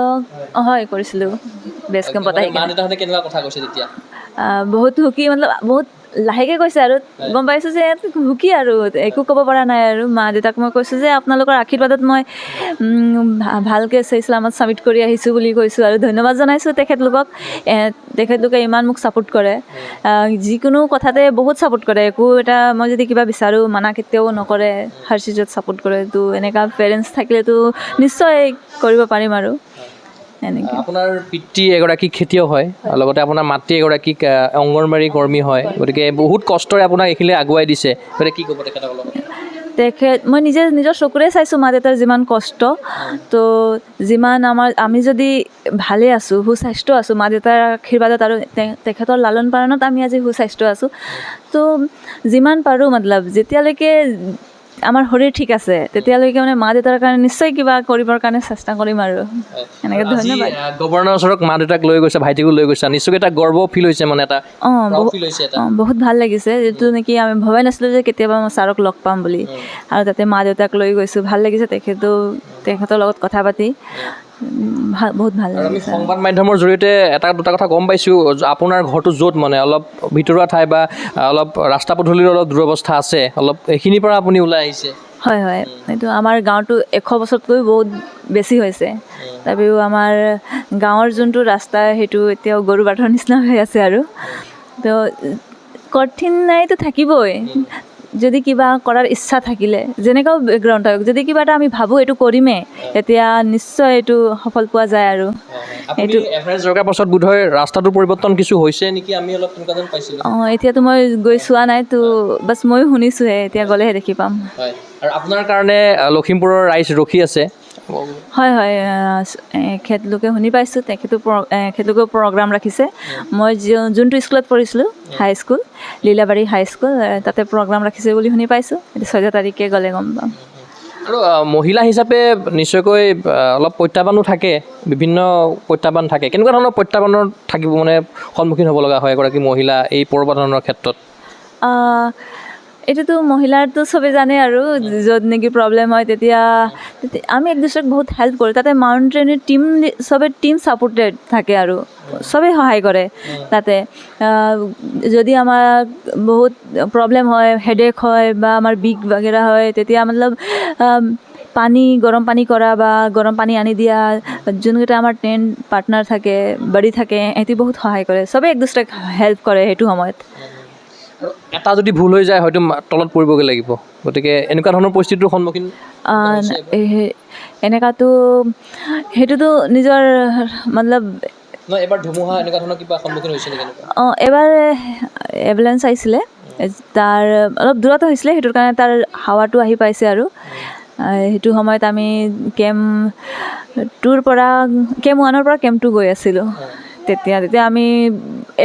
হয় কৰিছিলোঁ বেছ কেম্পত আহি মা দেউতাহঁতে কেনেকুৱা কথা কৈছে তেতিয়া? বহুত সুখী, বহুত লাহেকৈ কৈছে আৰু গম পাইছোঁ যে সুখী আৰু একো ক'ব পৰা নাই আৰু। মা দেউতাক মই কৈছোঁ যে আপোনালোকৰ আশীৰ্বাদত মই ভালকৈ ইছলামত ছাবমিট কৰি আহিছোঁ বুলি কৈছোঁ আৰু ধন্যবাদ জনাইছোঁ তেখেতলোকক। তেখেতলোকে ইমান মোক ছাপোৰ্ট কৰে, যিকোনো কথাতে বহুত ছাপোৰ্ট কৰে। একো এটা মই যদি কিবা বিচাৰোঁ মানা কেতিয়াও নকৰে, হাৰ চিজত ছাপোৰ্ট কৰে। তো এনেকুৱা পেৰেণ্টছ থাকিলেতো নিশ্চয় কৰিব পাৰিম আৰু এনেকৈ। আপোনাৰ পিতৃ এগৰাকী খেতিয়ক হয়, লগতে আপোনাৰ মাতৃ এগৰাকী অংগনবাড়ী কৰ্মী হয়, গতিকে বহুত কষ্টৰে আপোনাক এইখিনিলৈ আগুৱাই দিছে, গতিকে কি ক'ব তেখেতসকলক? মই নিজৰ চকুৰে চাইছোঁ মা দেউতাৰ যিমান কষ্ট। তো যিমান আমি যদি ভালে আছোঁ, সুস্বাস্থ্য আছোঁ মা দেউতাৰ আশীৰ্বাদত আৰু তেখেতৰ লালন পালনত আমি আজি সুস্বাস্থ্য আছোঁ। তো যিমান পাৰোঁ যেতিয়ালৈকে আমাৰ শৰীৰ ঠিক আছে তেতিয়ালৈকে মা দেউতাৰ কাৰণে নিশ্চয় কিবা কৰিবৰ কাৰণে চেষ্টা কৰিম আৰু এনেকৈ। ধন্যবাদ। গভৰ্ণৰ ওচৰত মা দেউতাক লৈ গৈছে, ভাইটিকো লৈ গৈছে, নিশ্চয় এটা গৰ্ব ফিল হৈছে, এটা ফিল হৈছে এটা। বহুত ভাল লাগিছে, যিটো নেকি আমি ভবাই নাছিলোঁ যে কেতিয়াবা মই ছাৰক লগ পাম বুলি। আৰু তাতে মা দেউতাক লৈ গৈছোঁ, ভাল লাগিছে তেখেতৰ লগত কথা পাতি বহুত ভাল আৰু আমি লাগিছে। সংবাদ মাধ্যমৰ জৰিয়তে এটা দুটা কথা গম পাইছোঁ, আপোনাৰ ঘৰটো য'ত অলপ ভিতৰুৱা ঠাই বা অলপ ৰাস্তা পদূলিৰ অলপ দুৰৱস্থা আছে, অলপ এইখিনিৰ পৰা আপুনি ওলাই আহিছে। হয়, এইটো আমাৰ গাঁৱটো 100 বছৰতকৈ বহুত বেছি হৈছে। তথাপিও আমাৰ গাঁৱৰ যোনটো ৰাস্তা সেইটো এতিয়াও গৰু বাটৰ নিচিনা হৈ আছে আৰু। তো কঠিনাইতো থাকিবই, যদি কিবা কৰাৰ ইচ্ছা থাকিলে, যেনেকুৱাও বেকগ্ৰাউণ্ড থাকক, যদি কিবা এটা আমি ভাবোঁ এইটো কৰিমেই, তেতিয়া নিশ্চয় এইটো সফল পোৱা যায় আৰু। আপুনি এভাৰেষ্ট জগাৰ পাছত বোধহয় ৰাস্তাটোৰ পৰিৱৰ্তন কিছু হৈছে নেকি? আমি অলপ তেনেকুৱা যেন পাইছিলোঁ। এতিয়াতো মই গৈ চোৱা নাই, তো বাছ ময়ো শুনিছোঁহে, এতিয়া গ'লেহে দেখি পাম। হয়, আৰু আপোনাৰ কাৰণে লখিমপুৰৰ ৰাইজ ৰখি আছে। হয়, তেখেতলোকে শুনি পাইছোঁ, তেখেতলোকেও প্ৰগ্ৰাম ৰাখিছে। মই যোনটো স্কুলত পঢ়িছিলোঁ, হাইস্কুল লীলাবাৰী হাইস্কুল, তাতে প্ৰগ্ৰাম ৰাখিছে বুলি শুনি পাইছোঁ। 14 তাৰিখে গ'লে গম পাম। আৰু মহিলা হিচাপে নিশ্চয়কৈ অলপ প্ৰত্যাহ্বানো থাকে, বিভিন্ন প্ৰত্যাহ্বান থাকে। কেনেকুৱা ধৰণৰ প্ৰত্যাহ্বানৰ থাকিব সন্মুখীন হ'ব লগা হয় এগৰাকী মহিলা এই পৰ্বতাৰোহণৰ ক্ষেত্ৰত? এইটোতো মহিলাৰতো চবেই জানে আৰু য'ত নেকি প্ৰব্লেম হয় তেতিয়া আমি এক দুসৰাক বহুত হেল্প কৰোঁ। তাতে মাউণ্টেইনৰ চবেই টিম ছাপোৰ্টেড থাকে আৰু চবেই সহায় কৰে। তাতে যদি আমাৰ বহুত প্ৰব্লেম হয়, হেডেক হয় বা আমাৰ বিষ বাগেৰা হয়, তেতিয়া গৰম পানী কৰা বা গৰম পানী আনি দিয়া, যোনকেইটা আমাৰ ট্ৰেইন পাৰ্টনাৰ থাকে, বাৰী থাকে, সিহঁতি বহুত সহায় কৰে। চবেই এক দুসৰাক হেল্প কৰে সেইটো সময়ত। এটা যদি ভুল হৈ যায় হয়তো তলত পৰিবগৈ লাগিব, গতিকে এনেকুৱা ধৰণৰ পৰিস্থিতিৰ সন্মুখীন এনেকুৱাতো সেইটোতো নিজৰ এবাৰ ধুমুহা এনেকুৱা ধৰণৰ কিবা সন্মুখীন হৈছে নেকি? এবাৰ এম্বুলেঞ্চ আহিছিলে, তাৰ অলপ দূৰত হৈছিলে, সেইটোৰ কাৰণে তাৰ হাৱাটো আহি পাইছে আৰু সেইটো সময়ত আমি কেম্প 1 পৰা কেম্প 2 গৈ আছিলোঁ। তেতিয়া আমি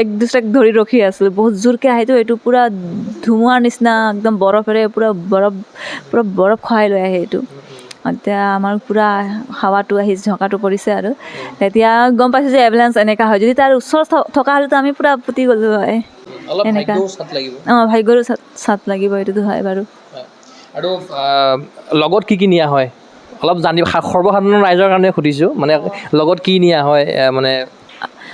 এক দুসৰাক ধৰি ৰখি আছিলোঁ। বহুত জোৰকৈ আহেতো, এইটো পূৰা ধুমুহাৰ নিচিনা, একদম বৰফেৰে পূৰা বৰফ খহাই লৈ আহে এইটো। এতিয়া আমাৰ পূৰা হাৱাটো আহি ঝকাটো পৰিছে আৰু তেতিয়া গম পাইছোঁ যে এম্বুলেঞ্চ এনেকুৱা হয়। যদি তাৰ ওচৰত থকা হ'লেতো আমি পূৰা পুতি গ'লোঁ হয়। এনেকুৱা ভাগ্যৰো চাট লাগিব, এইটোতো হয় বাৰু। আৰু লগত কি নিয়া হয় অলপ সৰ্বসাধাৰণ ৰাইজৰ কাৰণে সুধিছোঁ, লগত কি নিয়া হয়?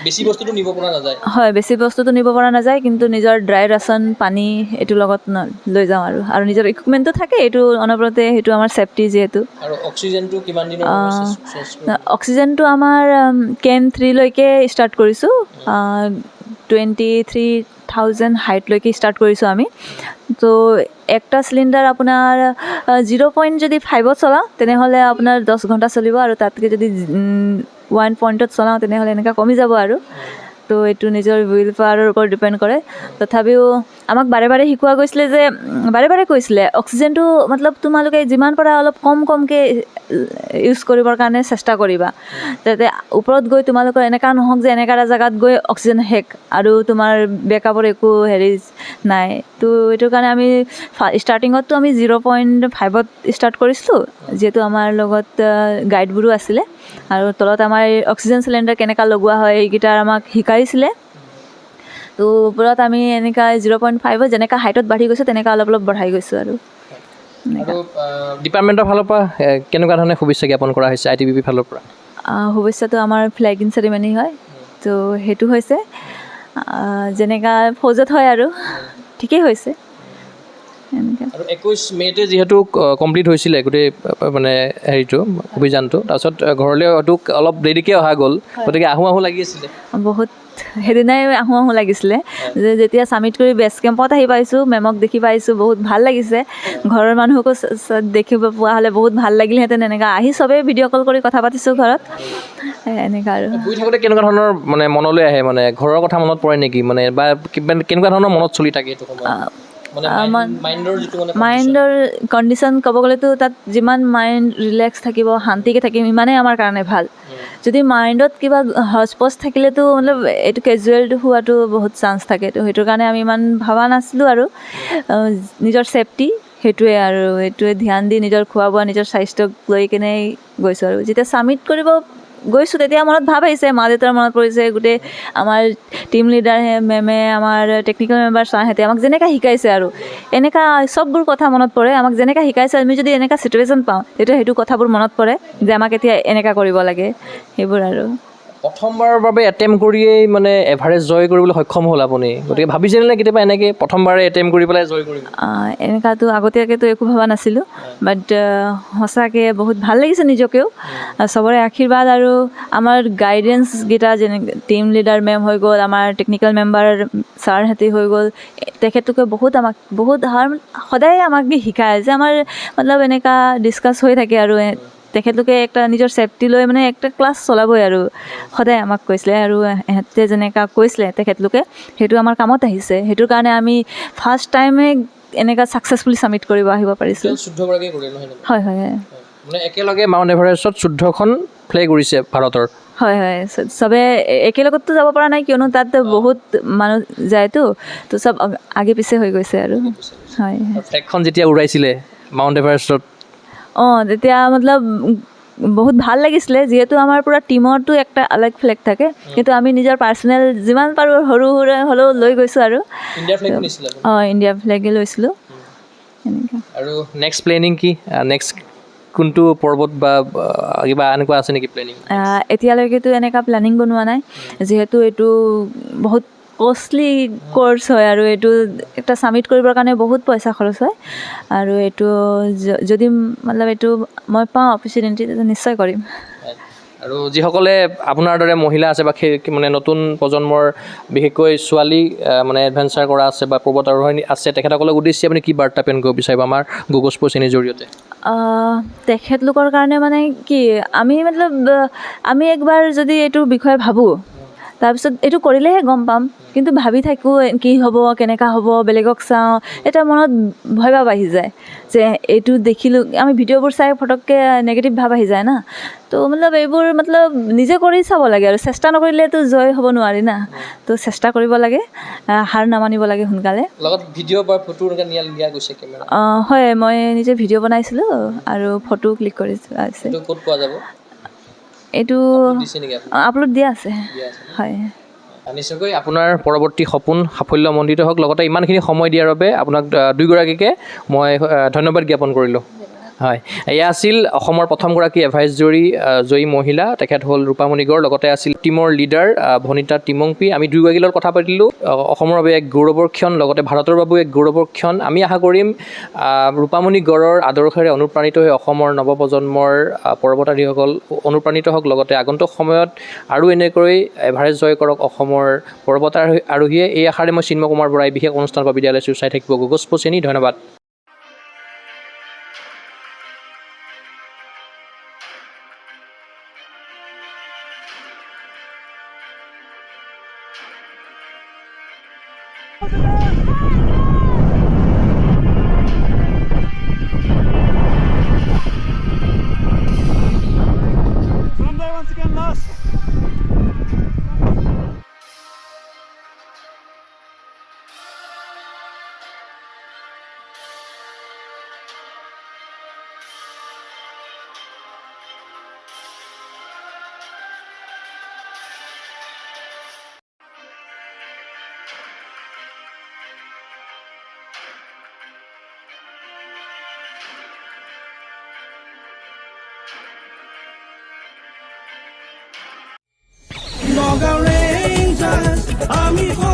বেছি বস্তুটো নিব পৰা নাযায়। হয়, বেছি বস্তুটো নিব পৰা নাযায়, কিন্তু নিজৰ ড্ৰাই ৰাচন, পানী এইটো লগত লৈ যাওঁ আৰু নিজৰ ইকুইপমেণ্টটো থাকে, এইটো অনবৰতে, সেইটো আমাৰ ছেফটি যিহেতু। আৰু অক্সিজেনটো কিমান দিনৰ? অক্সিজেনটো আমাৰ কেম্প 3 লৈকে ষ্টাৰ্ট কৰিছোঁ, 23,000 হাইটলৈকে ষ্টাৰ্ট কৰিছোঁ আমি। তো একটা চিলিণ্ডাৰ আপোনাৰ 0.5ত চলাওঁ তেনেহ'লে আপোনাৰ 10 ঘণ্টা চলিব, আৰু তাতকৈ যদি 1 পইণ্টত চলাওঁ তেনেহ'লে এনেকুৱা কমি যাব আৰু। তো এইটো নিজৰ উইল পাৱাৰৰ ওপৰত ডিপেণ্ড কৰে। তথাপিও আমাক বাৰে বাৰে শিকোৱা গৈছিলে যে বাৰে বাৰে কৈছিলে অক্সিজেনটো মতলব তোমালোকে যিমান পাৰা অলপ কমকৈ ইউজ কৰিবৰ কাৰণে চেষ্টা কৰিবা, যাতে ওপৰত গৈ তোমালোকৰ এনেকুৱা নহওক যে এনেকুৱা এটা জেগাত গৈ অক্সিজেন শেষ আৰু তোমাৰ বেকআপৰ একো হেৰি নাই। তো এইটো কাৰণে আমি ষ্টাৰ্টিঙততো আমি 0.5ত ষ্টাৰ্ট কৰিছিলোঁ, যিহেতু আমাৰ লগত গাইডবোৰো আছিলে আৰু তলত আমাৰ অক্সিজেন চিলিণ্ডাৰ কেনেকুৱা লগোৱা হয় এইকেইটা আমাক শিকাইছিলে। তো ওপৰত আমি এনেকুৱা 0.5ত যেনেকুৱা হাইটত বাঢ়ি গৈছোঁ তেনেকুৱা অলপ অলপ বঢ়াই গৈছোঁ আৰু আৰু ডিপাৰ্টমেণ্টৰ ফালৰ পৰা কেনেকুৱা ধৰণে শুভেচ্ছা জ্ঞাপন কৰা হৈছে ITBP ফালৰ পৰা? শুভেচ্ছাটো আমাৰ ফ্লেগিং চেৰিমনি হয়, তো সেইটো হৈছে যেনেকুৱা ফৌজত হয় আৰু ঠিকেই হৈছে এনেকৈ। আৰু 21 মে'তে যিহেতু কমপ্লিট হৈছিলে গোটেই মানে হেৰিটো অভিযানটো, তাৰপিছত ঘৰলৈ হয়তো অলপ দেৰিকৈ অহা গ'ল, গতিকে আহোঁ আহোঁ লাগি আছিলে। বহুত সেইদিনাই আহোঁ আহোঁ লাগিছিলে যে যেতিয়া ছাবমিট কৰি বেছ কেম্পত আহি পাইছোঁ, মেমক দেখি পাইছোঁ, বহুত ভাল লাগিছে। ঘৰৰ মানুহকো দেখিব পোৱা হ'লে বহুত ভাল লাগিলহেঁতেন। এনেকুৱা আহি চবেই ভিডিঅ' কল কৰি কথা পাতিছোঁ ঘৰত, এনেকুৱা আৰু। গৈ থাকোঁতে কেনেকুৱা ধৰণৰ মানে মনলৈ আহে, মানে ঘৰৰ কথা মনত পৰে নেকি, মানে বা কেনেকুৱা ধৰণৰ মনত চলি থাকে এইটো সময়ত? মাইণ্ডৰ যিটো মানে মাইণ্ডৰ কণ্ডিশ্যন ক'ব গ'লেতো তাত যিমান মাইণ্ড ৰিলেক্স থাকিব, শান্তিকৈ থাকিম, ইমানেই আমাৰ কাৰণে ভাল। যদি মাইণ্ডত কিবা হচপচ থাকিলেতো মতলব এইটো কেজুৱেলটো হোৱাটো বহুত চান্স থাকে। তো সেইটো কাৰণে আমি ইমান ভবা নাছিলোঁ আৰু নিজৰ ছেফটি সেইটোৱে আৰু এইটোৱে ধ্যান দি নিজৰ খোৱা বোৱা নিজৰ স্বাস্থ্যক লৈ কিনে গৈছোঁ। আৰু যেতিয়া ছাবমিট কৰিব গৈছোঁ তেতিয়া মনত ভাৱ আহিছে, মা দেউতাৰ মনত পৰিছে, গোটেই আমাৰ টীম লিডাৰ মেমে, আমাৰ টেকনিকেল মেম্বাৰ ছাৰহঁতে আমাক যেনেকৈ শিকাইছে আৰু এনেকুৱা চববোৰ কথা মনত পৰে। আমাক যেনেকৈ শিকাইছে আমি যদি এনেকুৱা চিটুৱেশ্যন পাওঁ তেতিয়া সেইটো কথাবোৰ মনত পৰে যে আমাক এতিয়া এনেকুৱা কৰিব লাগে, সেইবোৰ আৰু। প্ৰথমবাৰৰ বাবে এটেম্প কৰিয়েই মানে এভাৰেষ্ট জয় কৰিবলৈ সক্ষম হ'ল আপুনি, গতিকে ভাবিছিলে নে কেতিয়াবা এনেকৈ প্ৰথমবাৰে এটেম্প কৰি পেলাই জয় কৰিম? এনেকুৱাতো আগতীয়াকৈতো একো ভবা নাছিলোঁ, বাট সঁচাকৈ বহুত ভাল লাগিছে নিজকেও। চবৰে আশীৰ্বাদ আৰু আমাৰ গাইডেঞ্চকেইটা যেনে টীম লিডাৰ মেম হৈ গ'ল, আমাৰ টেকনিকেল মেম্বাৰ ছাৰহঁতে হৈ গ'ল, তেখেতলোকে আমাক বহুত সদায় আমাক শিকায় যে আমাৰ মতলব এনেকুৱা ডিছকাছ হৈ থাকে আৰু তেখেতলোকে একটা নিজৰ ছেফটি লৈ মানে একটা ক্লাছ চলাবই আৰু সদায় আমাক কৈছিলে। আৰু এহেঁতে যেনেকুৱা কৈছিলে তেখেতলোকে সেইটো আমাৰ কামত আহিছে। সেইটোৰ কাৰণে আমি ফাৰ্ষ্ট টাইমে এনেকুৱা ছাকচেছফুলি ছাবমিট কৰিব আহিব পাৰিছোঁ। 14গৰাকীয়ে কৰিলে নহয় জানো? হয় হয় হয়। মানে একেলগে মাউণ্ট এভাৰেষ্টত 14খন ফ্লেগ উৰিছে ভাৰতৰ। হয় হয়, চবে একেলগততো যাব পৰা নাই, কিয়নো তাত বহুত মানুহ যায়তো, তো চব আগে পিছে হৈ গৈছে আৰু। হয়, ফ্লেগখন যেতিয়া উৰাইছিলে মাউণ্ট এভাৰেষ্টত, তেতিয়া মতলব বহুত ভাল লাগিছিলে, যিহেতু আমাৰ পূৰা টীমৰতো একটা আলাগ ফ্লেগ থাকে, কিন্তু আমি নিজৰ পাৰ্চনেল যিমান পাৰোঁ সৰু সুৰা হ'লেও লৈ গৈছোঁ আৰু। ইণ্ডিয়া ফ্লেগ নিছিলে? ইণ্ডিয়া ফ্লেগে লৈছিলোঁ এনেকুৱা। আৰু নেক্সট প্লেনিং কি? নেক্সট কোনটো পৰ্বত বা কিবা এনেকুৱা আছে নেকি প্লেনিং? এতিয়ালৈকেতো এনেকুৱা প্লেনিং বনোৱা নাই, যিহেতু এইটো বহুত কষ্টলি ক'ৰ্ছ হয় আৰু এইটো এটা ছাবমিট কৰিবৰ কাৰণে বহুত পইচা খৰচ হয়। আৰু এইটো যদি মতলব এইটো মই পাওঁ অপৰচুনিটি তেতিয়া নিশ্চয় কৰিম। আৰু যিসকলে আপোনাৰ দৰে মহিলা আছে বা মানে নতুন প্ৰজন্মৰ বিশেষকৈ ছোৱালী মানে এডভেঞ্চাৰ কৰা আছে বা পৰ্বত আৰোহী আছে, তেখেতসকলক উদ্দেশ্যে আপুনি কি বাৰ্তা প্ৰেৰণ কৰিব বিচাৰিব আমাৰ গুগল স্প'ৰ্টছ চেনেলৰ জৰিয়তে? তেখেতলোকৰ কাৰণে মানে কি, আমি একবাৰ যদি এইটোৰ বিষয়ে ভাবোঁ, তাৰপিছত এইটো কৰিলেহে গম পাম, কিন্তু ভাবি থাকোঁ কি হ'ব, কেনেকুৱা হ'ব, বেলেগক চাওঁ, এটা মনত ভয় ভাৱ আহি যায় যে এইটো দেখিলোঁ, আমি ভিডিঅ'বোৰ চাই ফটককৈ নেগেটিভ ভাৱ আহি যায় না। তো এইবোৰ নিজে কৰি চাব লাগে আৰু চেষ্টা নকৰিলেতো জয় হ'ব নোৱাৰি না। তো চেষ্টা কৰিব লাগে, হাৰ নামানিব লাগে সোনকালে। লগত ভিডিঅ' বা ফটো এনেকৈ নিয়া গৈছে কেমেৰা? হয়, মই নিজে ভিডিঅ' বনাইছিলোঁ আৰু ফটো ক্লিক কৰিছোঁ আছে। এইটো ক'ত পোৱা যাব? এইটো আপলোড দিয়া আছে। হয়, নিশ্চয়কৈ আপোনাৰ পৰৱৰ্তী সপোন সাফল্যমণ্ডিত হওক। লগতে ইমানখিনি সময় দিয়াৰ বাবে আপোনাক দুয়োগৰাকীকে মই ধন্যবাদ জ্ঞাপন কৰিলোঁ। হয়, এয়া আছিল অসমৰ প্ৰথমগৰাকী এভাৰেষ্ট জয়ী মহিলা, তেখেত হ'ল ৰূপামণি গড়। লগতে আছিল টীমৰ লিডাৰ ভনিতা টিমংপি। আমি দুয়োগৰাকীৰ লগত কথা পাতিলোঁ। অসমৰ বাবে এক গৌৰৱৰ ক্ষণ, লগতে ভাৰতৰ বাবেও এক গৌৰৱৰ ক্ষণ। আমি আশা কৰিম ৰূপামণি গড়ৰ আদৰ্শৰে অনুপ্ৰাণিত হৈ অসমৰ নৱপ্ৰজন্মৰ পৰ্বতাৰোহীসকল অনুপ্ৰাণিত হওক। লগতে আগন্তুক সময়ত আৰু এনেকৈ এভাৰেষ্ট জয় কৰক অসমৰ পৰ্বতাৰোহীয়ে। এই আশাৰে মই চিন্ময় কুমাৰ বৰাই বিশেষ অনুষ্ঠানৰ পৰা বিদায় লৈছোঁ। চাই থাকিব গুগল স্প'ৰ্টছ চেনেল। ধন্যবাদ। Sunday once again, last. Noga Rangers, amigo.